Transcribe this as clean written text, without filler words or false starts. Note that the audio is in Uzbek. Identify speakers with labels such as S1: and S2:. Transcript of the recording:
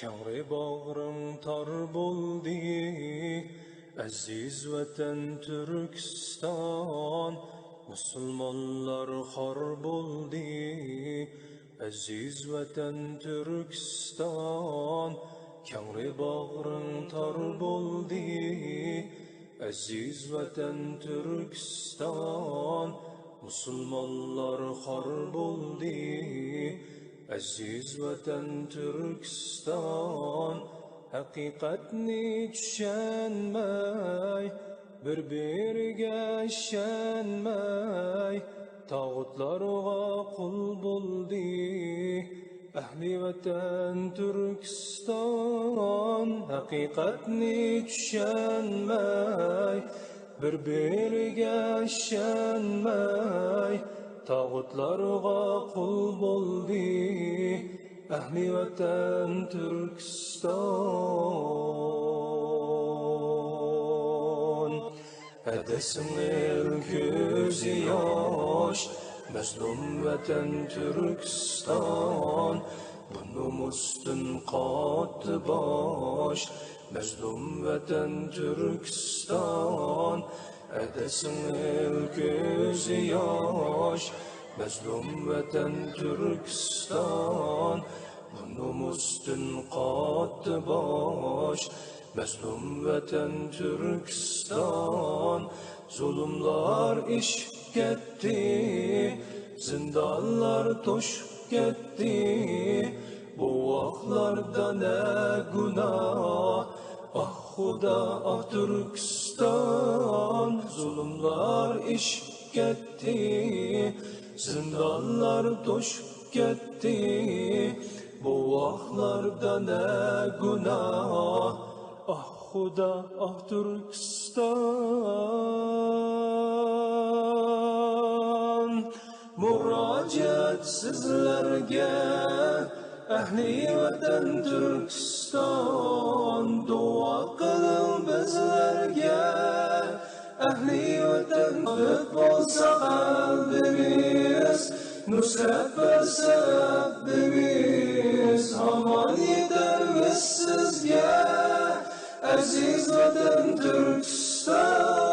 S1: Kangri bağrım tar bo'ldi, aziz vatan Turkiston. Musulmonlar xor bo'ldi, aziz vatan Turkiston. Kangri bağrım tar bo'ldi, aziz vatan Turkiston. Musulmonlar xor bo'ldi, aziz vatan Turkiston. Haqiqatni tushunmay, bir-biriga ishonmay, tog'utlarga qul bo'ldi ahli vatan Turkiston. Haqiqatni tushunmay, bir-biriga ishonmay, tog'utlarga qul bo'ldi ahli vatan Turkiston. Adasın ko'zi yosh, mazlum vatan Turkiston. Bu nomusdan qotdi bosh, mazlum vatan Turkiston. Adasın ko'zi yosh, mazlum vatan Turkiston. Bu nomusdan qotdi bosh, mazlum vatan Turkiston. Zulümlar ishib ketdi, zindonlar to'shib ketdi. Bu vaqtlarda ne gunoh, ah Xudo, ah Turkiston. Zulümlar ishib ketdi, zindonlar to'shib ketdi. Bu vaqtlarda ne gunoh, ah Xudo, ah Turkiston. Murojaat sizlarga, ahli vatan Turkiston. Duo qiling bizlarga, ahli vatan. Bo'lsa qalbimiz, nusrat bersa Rabbimiz. Aman yetarmiz sizga, aziz vatan Turkiston.